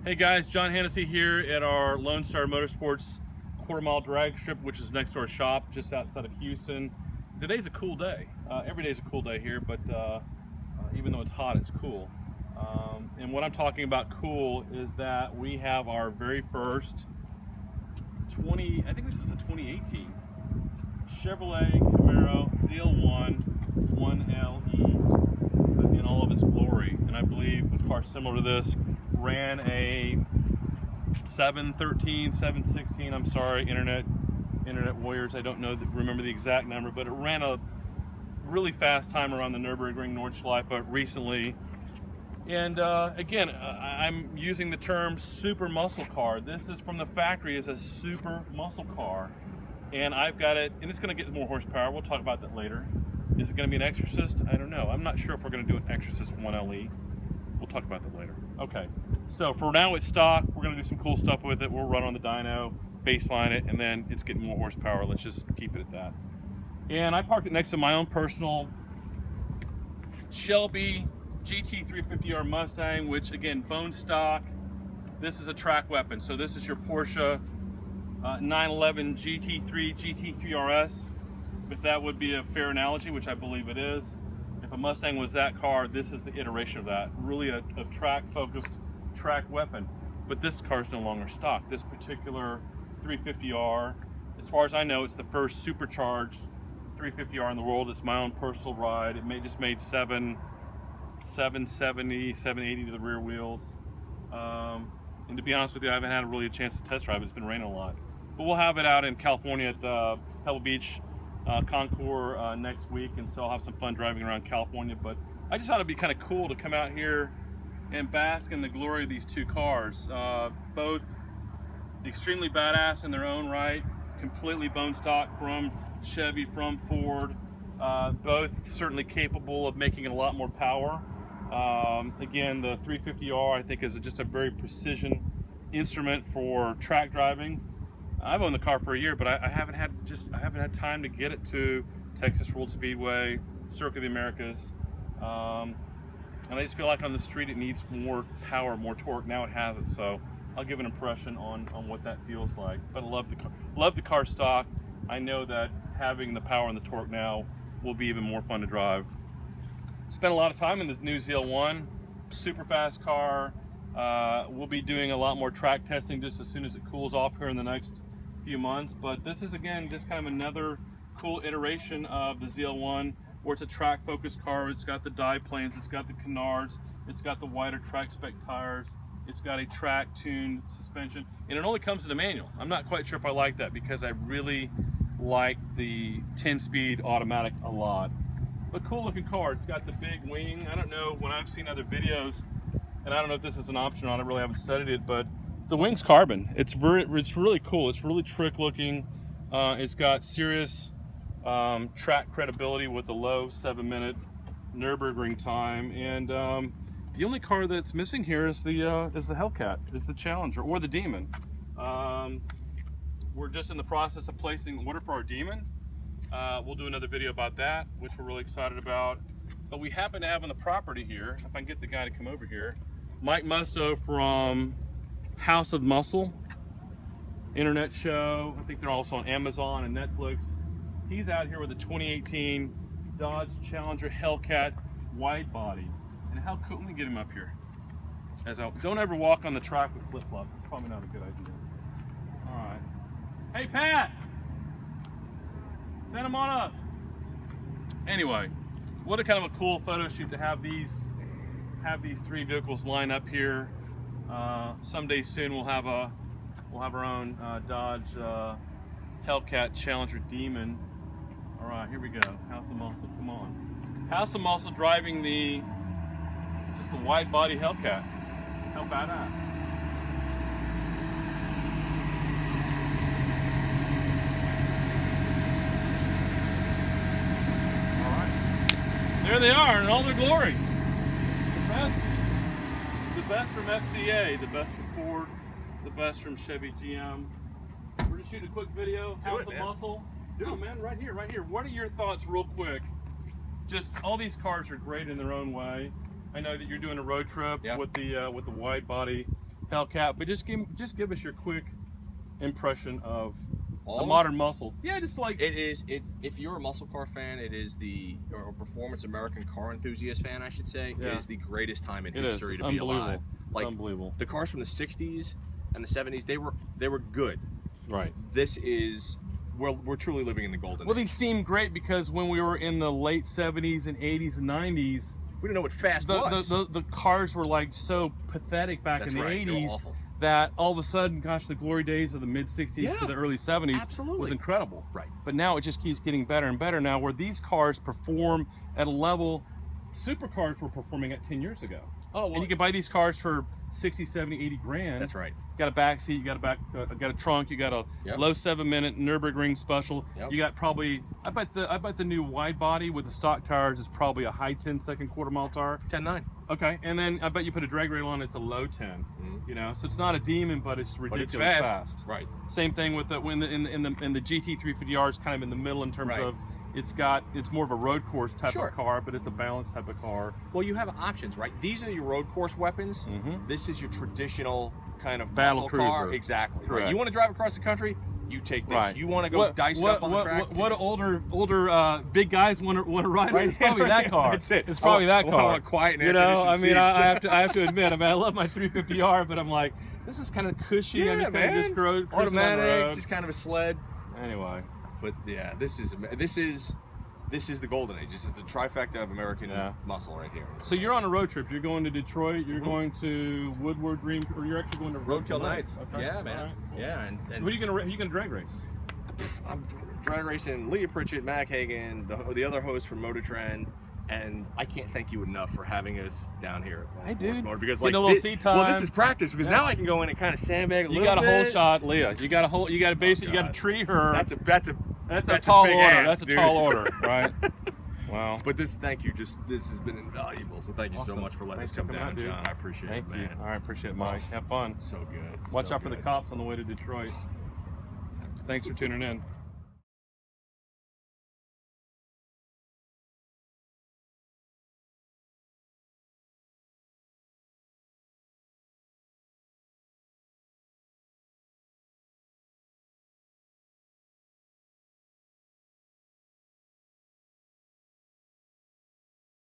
Hey guys, John Hennessey here at our Lone Star Motorsports quarter-mile drag strip, which is next to our shop just outside of Houston. Today's a cool day. Every day's a cool day here, but even though it's hot, it's cool. And what I'm talking about cool is that we have our very first I think this is a 2018 Chevrolet Camaro ZL1 1LE in all of its glory. And I believe a car similar to this ran a 713, 716, I'm sorry, internet warriors, I don't know, remember the exact number, but it ran a really fast time around the Nürburgring Nordschleife recently. And again, I'm using the term super muscle car. This is from the factory as a super muscle car. And I've got it, and it's gonna get more horsepower. We'll talk about that later. Is it gonna be an Exorcist? I don't know. I'm not sure if we're gonna do an Exorcist 1LE. We'll talk about that later. Okay, so for now it's stock. We're gonna do some cool stuff with it. We'll run on the dyno, baseline it, and then it's getting more horsepower. Let's just keep it at that. And I parked it next to my own personal Shelby GT350R Mustang, which again, bone stock. This is a track weapon. So this is your Porsche 911 GT3 RS, if that would be a fair analogy, which I believe it is. If a Mustang was that car, this is the iteration of that. Really a track-focused track weapon. But this car is no longer stock. This particular 350R, as far as I know, it's the first supercharged 350R in the world. It's my own personal ride. It just made 770, 780 to the rear wheels. And to be honest with you, I haven't had really a chance to test drive it. It's been raining a lot. But we'll have it out in California at Pebble Beach Concours next week, and so I'll have some fun driving around California. But I just thought it'd be kind of cool to come out here and bask in the glory of these two cars. Both extremely badass in their own right, completely bone stock from Chevy, from Ford. Both certainly capable of making a lot more power. Again, the 350R I think is just a very precision instrument for track driving. I've owned the car for a year, but I haven't had time to get it to Texas World Speedway, Circuit of the Americas, and I just feel like on the street it needs more power, more torque. Now it has it, so I'll give an impression on what that feels like. But I love the car stock. I know that having the power and the torque now will be even more fun to drive. Spent a lot of time in this new ZL1, super fast car. We'll be doing a lot more track testing just as soon as it cools off here in the next few months. But this is again just kind of another cool iteration of the ZL1 where it's a track focused car. It's got the diplanes, it's got the canards, it's got the wider track spec tires, it's got a track tuned suspension, and it only comes in a manual. I'm not quite sure if I like that because I really like the 10-speed automatic a lot. But cool looking car. It's got the big wing. I don't know, when I've seen other videos, and I don't know if this is an option or not, I really haven't studied it, but the wing's carbon. It's really cool. It's really trick looking. It's got serious track credibility with the low 7-minute Nürburgring time. And the only car that's missing here is the Hellcat, is the Challenger or the Demon. We're just in the process of placing an order for our Demon. We'll do another video about that, which we're really excited about. But we happen to have on the property here, if I can get the guy to come over here, Mike Musto from House of Muscle internet show. I think they're also on Amazon and Netflix. He's out here with a 2018 Dodge Challenger Hellcat Widebody. And how cool, let me get him up here. Don't ever walk on the track with flip-flops. It's probably not a good idea. All right. Hey, Pat! Send him on up. Anyway, what a kind of a cool photo shoot to have these three vehicles line up here. Someday soon we'll have our own Dodge Hellcat Challenger Demon. All right, here we go. House of Muscle, come on. House of Muscle driving just a wide body Hellcat. How badass. There they are in all their glory. The best from FCA, the best from Ford, the best from Chevy GM. We're gonna shoot a quick video. House of Muscle. Do it, man. Right here. What are your thoughts, real quick? Just all these cars are great in their own way. I know that you're doing a road trip with the wide body Hellcat, but just give us your quick impression of All the modern muscle. Yeah, just like it's if you're a muscle car fan, it is or a performance American car enthusiast fan, I should say. Yeah. It is the greatest time in it history is. to It's be alive. Like, it's unbelievable. The cars from the 60s and the 70s, they were good. Right. This is we're truly living in the golden age. They seem great because when we were in the late 70s and 80s and 90s, we didn't know what fast was. The cars were like so pathetic back in the 80s that all of a sudden, gosh, the glory days of the mid 60s to the early 70s was incredible. Right. But now it just keeps getting better and better now, where these cars perform at a level supercars were performing at 10 years ago. Oh, well, and you can buy these cars for 60, 70, 80 grand. That's right. You got a back seat, you got a trunk, you got a low 7-minute Nürburgring special. You got probably, I bet the new wide body with the stock tires is probably a high 10 second quarter mile tire. 10.9. Okay, and then I bet you put a drag rail on, it's a low 10. You know, so it's not a demon, but it's ridiculously fast. Right. Same thing with the in the GT350R is kind of in the middle in terms of it's more of a road course type of car, but it's a balanced type of car. Well, you have options, right? These are your road course weapons. This is your traditional kind of battle muscle cruiser. car. Exactly. Right. You want to drive across the country? You take this. You want to go dice it up on the track? What older big guys want to ride? Right. It's probably that car. That's it. It's probably that car. I want quiet and you know, I mean, I have to admit, I mean, I love my 350R, but I'm like, this is kind of cushy. Yeah, I'm just man. kind of Automatic, just kind of a sled. Anyway. But yeah, this is the golden age. This is the trifecta of American muscle right here. So you're on a road trip. You're going to Detroit. You're going to Woodward Green, or you're actually going to Roadkill Nights. Okay. Yeah, man. Right, cool. Yeah, and what are you gonna drag race? I'm drag racing Leah Pritchett, Mac Hagan, the other host from Motor Trend, and I can't thank you enough for having us down here at Sports Motor, because like a little seat time. Well, this is practice, because now I can go in and kind of sandbag a little bit. You got a whole shot, Leah. You got to basically you got to tree her. That's a tall big order. ass, That's a tall order, right? Wow. But thank you. This has been invaluable. So thank you so much for letting us come down, John. I appreciate it, man. All right, appreciate it, Mike. Have fun. So good. Watch out for the cops on the way to Detroit. Thanks for tuning in.